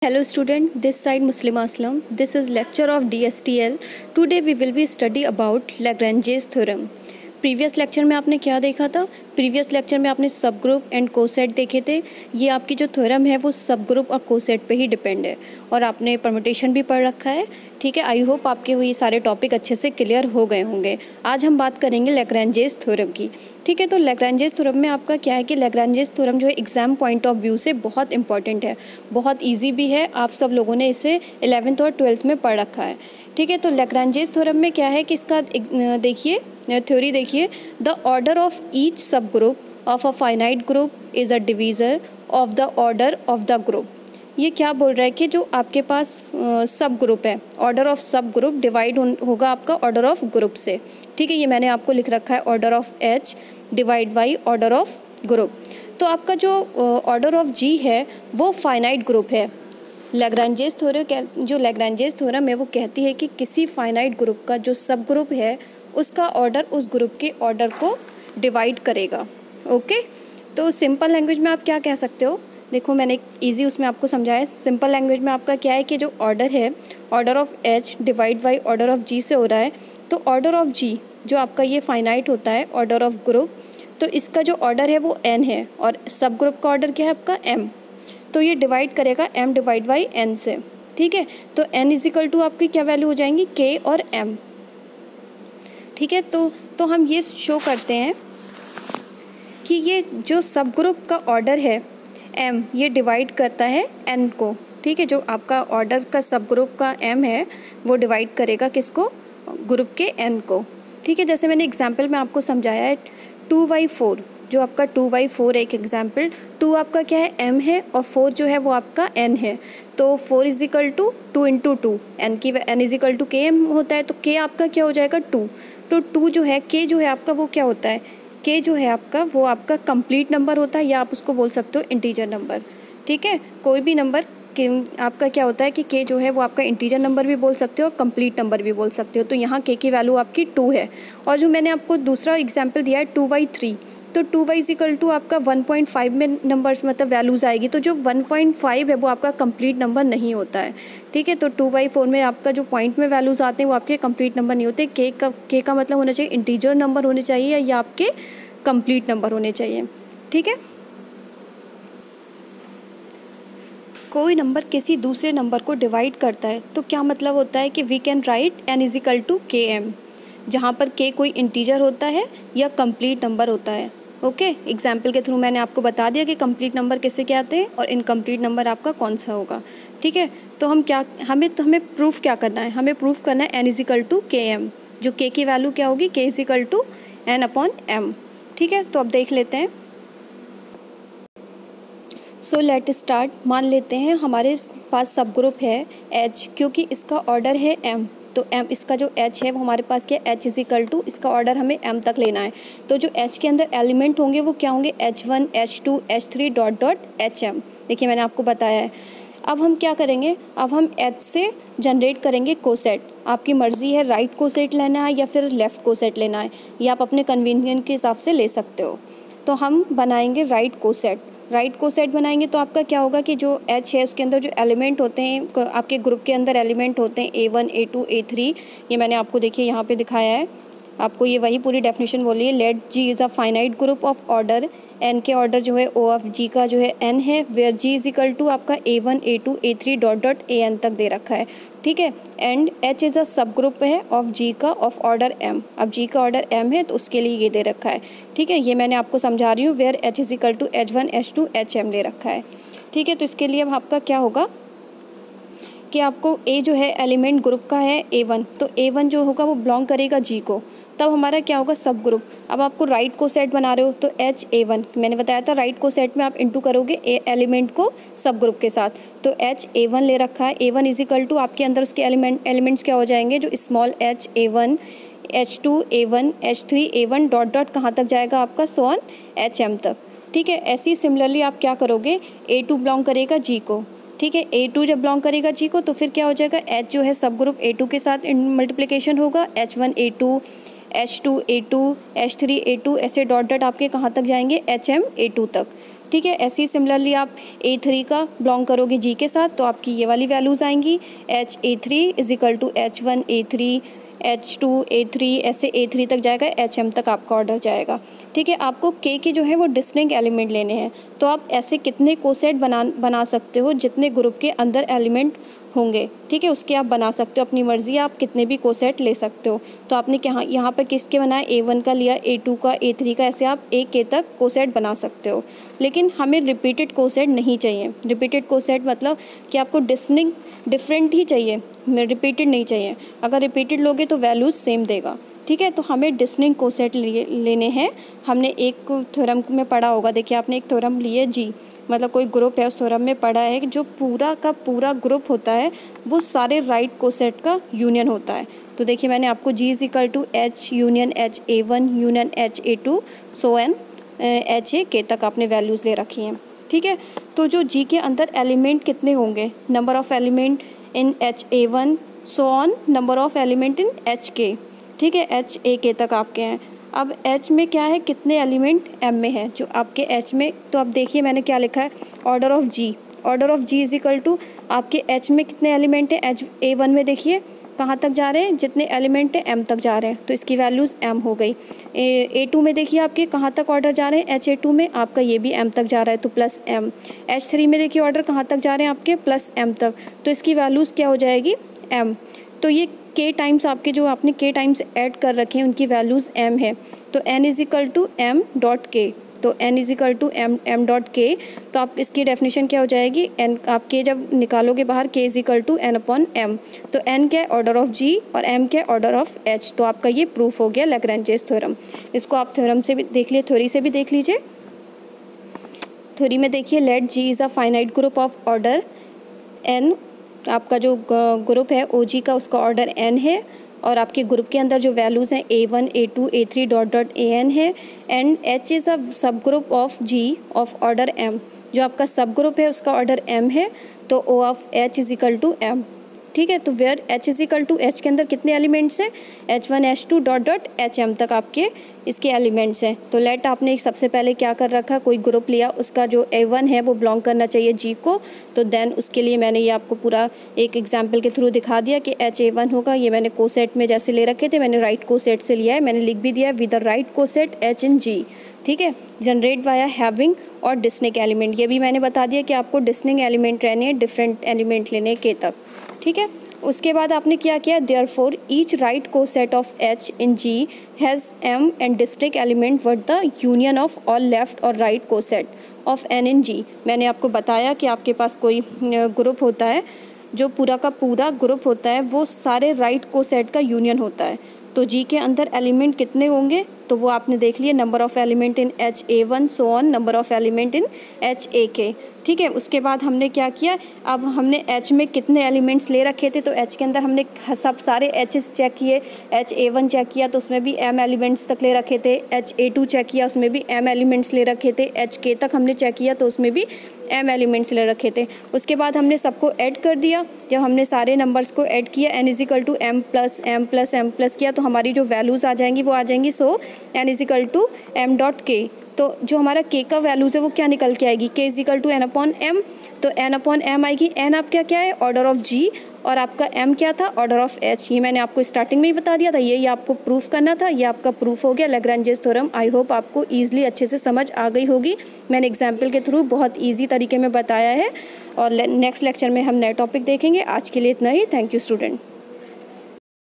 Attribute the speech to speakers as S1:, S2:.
S1: Hello student, this side Muslima Aslam. This is lecture of DSTL. Today we will be study about Lagrange's theorem. Previous lecture में आपने क्या देखा था? Previous lecture में आपने सब ग्रुप एंड कोसेट देखे थे। ये आपकी जो थ्योरम है वो सब ग्रुप और कोसेट पे ही डिपेंड है और आपने परम्यूटेशन भी पढ़ रखा है। ठीक है, आई होप आपके वो ये सारे टॉपिक अच्छे से क्लियर हो गए होंगे। आज हम बात करेंगे लैग्रेंजेस थ्योरम की। ठीक है, तो लैग्रेंजेस थ्योरम में आपका क्या है कि लैग्रेंजेस थ्योरम जो है एग्जाम पॉइंट ऑफ व्यू से बहुत इंपॉर्टेंट है, बहुत ईजी भी है। आप सब लोगों ने इसे 11th और 12th में पढ़ रखा है। ठीक है, तो लैग्रेंजेस थ्योरम में क्या है कि इसका देखिए थ्योरी देखिए, द ऑर्डर ऑफ ईच सब group of a finite group is a divisor of the order of the group. ये क्या बोल रहा है कि जो आपके पास सब ग्रुप है, ऑर्डर ऑफ सब ग्रुप डिवाइड होगा आपका ऑर्डर ऑफ ग्रुप से। ठीक है, ये मैंने आपको लिख रखा है order of H divide by order of group. तो आपका जो ऑर्डर ऑफ जी है वो फाइनाइट ग्रुप है। लैग्रेंजेस थ्योरम जो लैग्रेंजेस थ्योरम है वो कहती है कि किसी फाइनाइट ग्रुप का जो सब ग्रुप है उसका ऑर्डर उस ग्रुप के ऑर्डर को डिवाइड करेगा। ओके, तो सिंपल लैंग्वेज में आप क्या कह सकते हो? देखो मैंने एक ईजी उसमें आपको समझाया। सिंपल लैंग्वेज में आपका क्या है कि जो ऑर्डर है, order of H divide by order of G से हो रहा है। तो ऑर्डर ऑफ जी जो आपका ये फाइनाइट होता है ऑर्डर ऑफ ग्रुप, तो इसका जो ऑर्डर है वो एन है और सब ग्रुप का ऑर्डर क्या है आपका एम। तो ये डिवाइड करेगा एम डिवाइड बाई एन से। ठीक है, तो एन इज इक्वल टू आपकी क्या वैल्यू हो जाएंगी के और एम। ठीक है, तो हम ये शो करते हैं कि ये जो सब ग्रुप का ऑर्डर है एम, ये डिवाइड करता है एन को। ठीक है, जो आपका ऑर्डर का सब ग्रुप का एम है वो डिवाइड करेगा किसको? ग्रुप के एन को। ठीक है, जैसे मैंने एग्जांपल में आपको समझाया है 2/4, जो आपका 2/4 एक एग्जांपल, 2 आपका क्या है एम है और 4 जो है वो आपका एन है। तो 4 is equal to 2 into 2, N is equal to K M होता है। तो के आपका क्या हो जाएगा 2। तो 2 जो है के जो है आपका वो क्या होता है? के जो है आपका वो आपका कंप्लीट नंबर होता है या आप उसको बोल सकते हो इंटीजर नंबर। ठीक है, कोई भी नंबर के आपका क्या होता है कि के जो है वो आपका इंटीजर नंबर भी बोल सकते हो और कंप्लीट नंबर भी बोल सकते हो। तो यहाँ के की वैल्यू आपकी 2 है। और जो मैंने आपको दूसरा एग्जाम्पल दिया है 2/3, तो 2 इज इक्वल टू आपका 1.5 में नंबर्स मतलब वैल्यूज़ आएगी। तो जो 1.5 है वो आपका कंप्लीट नंबर नहीं होता है। ठीक है, तो 2/4 में आपका जो पॉइंट में वैल्यूज़ आते हैं वो आपके कंप्लीट नंबर नहीं होते। के का मतलब होना चाहिए इंटीजर नंबर होने चाहिए या आपके कंप्लीट नंबर होने चाहिए। ठीक है, कोई नंबर किसी दूसरे नंबर को डिवाइड करता है तो क्या मतलब होता है कि we can write N is equal to K M, जहाँ पर के कोई इंटीजर होता है या कंप्लीट नंबर होता है। ओके, एग्जाम्पल के थ्रू मैंने आपको बता दिया कि कंप्लीट नंबर किससे क्या आते हैं और इनकम्प्लीट नंबर आपका कौन सा होगा। ठीक है, तो हमें प्रूफ क्या करना है? हमें प्रूफ करना है N is equal to K M, जो के की वैल्यू क्या होगी? K is equal to N upon M. ठीक है, तो अब देख लेते हैं। So let start. मान लेते हैं हमारे पास सब ग्रुप है एच, क्योंकि इसका ऑर्डर है एम, तो एम इसका जो एच है वो हमारे पास क्या एच इज इक्वल टू, इसका ऑर्डर हमें एम तक लेना है। तो जो एच के अंदर एलिमेंट होंगे वो क्या होंगे? H1 H2 H3 dot dot HM। देखिए मैंने आपको बताया है। अब हम क्या करेंगे? अब हम एच से जनरेट करेंगे कोसेट। आपकी मर्ज़ी है राइट कोसेट लेना है या फिर लेफ़्ट कोसेट लेना है, या आप अपने कन्वीनियंट के हिसाब से ले सकते हो। तो हम बनाएंगे राइट कोसेट। राइट कोसेट बनाएंगे तो आपका क्या होगा कि जो एच है उसके अंदर जो एलिमेंट होते हैं, आपके ग्रुप के अंदर एलिमेंट होते हैं A1 A2 A3। ये मैंने आपको देखिए यहाँ पे दिखाया है, आपको ये वही पूरी डेफिनेशन बोली है। Let G is a finite group of order, N के ऑर्डर जो है ओ ऑफ जी का जो है एन है, where G is equal to आपका A1 A2 A3 dot dot AN तक दे रखा है। ठीक है, एंड एच इज़ अ सब ग्रुप है ऑफ जी का ऑफ ऑर्डर एम। अब जी का ऑर्डर एम है तो उसके लिए ये दे रखा है। ठीक है, ये मैंने आपको समझा रही हूँ, where H is equal to H1 H2 HM ले रखा है। ठीक है, तो इसके लिए अब आपका क्या होगा कि आपको ए जो है एलिमेंट ग्रुप का है A1, तो A1 जो होगा वो बिलोंग करेगा जी को, तब हमारा क्या होगा सब ग्रुप। अब आपको राइट को सेट बना रहे हो तो HA1, मैंने बताया था राइट को सेट में आप इंटू करोगे ए एलिमेंट को सब ग्रुप के साथ, तो HA1 ले रखा है। A1 इज इक्वल टू आपके अंदर उसके एलिमेंट्स क्या हो जाएंगे? जो small h A1 H2 A1 H3 A1 dot dot कहाँ तक जाएगा आपका? सो ऑन HM तक। ठीक है, ऐसे ही सिमिलरली आप क्या करोगे? A2 बिलोंग करेगा जी को। ठीक है, A2 जब बिलोंग करेगा जी को तो फिर क्या हो जाएगा? H जो है सब ग्रुप A2 के साथ मल्टीप्लिकेशन होगा, H1 A2 H2 A2 H3 A2 ऐसे डॉट डॉट आपके कहाँ तक जाएंगे? HM A2 तक। ठीक है। ऐसे ही सिमिलरली आप A3 का बिलोंग करोगे G के साथ तो आपकी ये वाली वैल्यूज़ आएंगी, HA3 is equal to H1 A3, H2 A3, ऐसे A3 तक जाएगा, HM तक आपका ऑर्डर जाएगा। ठीक है। आपको K के जो है वो डिस्टिंक्ट एलिमेंट लेने हैं, तो आप ऐसे कितने कोसेट बना सकते हो जितने ग्रुप के अंदर एलिमेंट होंगे। ठीक है, उसके आप बना सकते हो, अपनी मर्ज़ी आप कितने भी कोसेट ले सकते हो। तो आपने यहाँ पर किसके बनाया, A1 का लिया, A2 का, A3 का, ऐसे आप A तक कोसेट बना सकते हो। लेकिन हमें रिपीटेड कोसेट नहीं चाहिए। रिपीटेड कोसेट मतलब कि आपको डिफरेंट ही चाहिए, रिपीटेड नहीं चाहिए। अगर रिपीटेड लोगे तो वैल्यूज़ सेम देगा। ठीक है, तो हमें डिस्टिंक्ट कोसेट लेने हैं। हमने एक थ्योरम में पढ़ा होगा, देखिए आपने एक थ्योरम लिए G, मतलब कोई ग्रुप है, उस थ्योरम में पढ़ा है कि जो पूरा का पूरा ग्रुप होता है वो सारे राइट कोसेट का यूनियन होता है। तो देखिए मैंने आपको G is equal to H union HA1 union HA2 so N HA तक आपने वैल्यूज़ ले रखी हैं। ठीक है, तो जो G के अंदर एलिमेंट कितने होंगे, number of element in HA1 so on number of element in HK। ठीक है, HAK तक आपके हैं। अब H में क्या है, कितने एलिमेंट M में है, जो आपके H में, तो अब देखिए मैंने क्या लिखा है, order of G। Order of G is equal to आपके H में कितने एलिमेंट हैं, A1 में देखिए कहाँ तक जा रहे हैं, जितने एलिमेंट हैं M तक जा रहे हैं, तो इसकी वैल्यूज़ M हो गई। A2 में देखिए आपके कहाँ तक ऑर्डर जा रहे हैं, HA2 में आपका ये भी M तक जा रहा है तो प्लस M। H3 में देखिए ऑर्डर कहाँ तक जा रहे हैं आपके, प्लस M तक, तो इसकी वैल्यूज़ क्या हो जाएगी, M। तो ये K टाइम्स आपके जो आपने K टाइम्स ऐड कर रखे हैं उनकी वैल्यूज़ M है, तो N is equal to M dot K। तो N is equal to M dot K, तो आप इसकी डेफिनेशन क्या हो जाएगी, N आप K जब निकालोगे बाहर, K is equal to N upon M। तो N क्या है, ऑर्डर ऑफ G, और M क्या है, ऑर्डर ऑफ H। तो आपका ये प्रूफ हो गया लैग्रेंजेस थ्योरम। इसको आप थ्योरम से भी देख लिए, थ्योरी से भी देख लीजिए। थ्योरी में देखिए, let G is a finite group of order N। आपका जो ग्रुप है OG का, उसका ऑर्डर N है, और आपके ग्रुप के अंदर जो वैल्यूज़ हैं A1 A2 A3 dot dot AN है, एंड H इज़ अ सब group of G of order M। जो आपका सब ग्रुप है उसका ऑर्डर M है, तो O of H is equal to M। ठीक है, तो where H is equal to, H के अंदर कितने एलिमेंट्स हैं, H1 H2 dot dot HM तक आपके इसके एलिमेंट्स हैं। तो लेट आपने सबसे पहले क्या कर रखा, कोई ग्रुप लिया, उसका जो A1 है वो बिलोंग करना चाहिए G को, तो देन उसके लिए मैंने ये आपको पूरा एक एग्जांपल के थ्रू दिखा दिया कि HA1 होगा, ये मैंने कोसेट में जैसे ले रखे थे, मैंने राइट कोसेट से लिया है, मैंने लिख भी दिया है with the right coset H in G। ठीक है, जनरेट वाया हैविंग और डिस्टिंक्ट एलिमेंट, ये भी मैंने बता दिया कि आपको डिस्टिंक्ट एलिमेंट रहने हैं, डिफरेंट एलिमेंट लेने K तक। ठीक है, उसके बाद आपने क्या किया, therefore each right coset of H in G has M and distinct element word the union of all left और right coset of N in G। मैंने आपको बताया कि आपके पास कोई ग्रुप होता है, जो पूरा का पूरा ग्रुप होता है वो सारे राइट कोसेट का यूनियन होता है। तो G के अंदर एलिमेंट कितने होंगे, तो वो आपने देख लिए, number of element in HA1 so on number of element in HAK। ठीक है, उसके बाद हमने क्या किया, अब हमने H में कितने एलिमेंट्स ले रखे थे, तो H के अंदर हमने सब सारे H's चेक किए। HA1 चेक किया तो उसमें भी M एलिमेंट्स तक ले रखे थे, HA2 चेक किया उसमें भी M एलिमेंट्स ले रखे थे, HK तक हमने चेक किया तो उसमें भी M एलिमेंट्स ले रखे थे। उसके बाद हमने सबको ऐड कर दिया, जब हमने सारे नंबर्स को ऐड किया, N is equal to M plus M plus M plus किया, तो हमारी जो वैल्यूज़ आ जाएंगी वो आ जाएंगी, so N is equal to M dot K। तो जो हमारा K का वैल्यूज़ है वो क्या निकल के आएगी, K is equal to N upon M। तो N अपॉन M आएगी, N आपका क्या है, ऑर्डर ऑफ G, और आपका M क्या था, ऑर्डर ऑफ H। ये मैंने आपको स्टार्टिंग में ही बता दिया था, ये आपको प्रूफ करना था, ये आपका प्रूफ हो गया लैग्रेंजेस थ्योरम। आई होप आपको ईजिली अच्छे से समझ आ गई होगी, मैंने एग्जाम्पल के थ्रू बहुत ईजी तरीके में बताया है, और नेक्स्ट लेक्चर में हम नए टॉपिक देखेंगे। आज के लिए इतना ही, थैंक यू स्टूडेंट।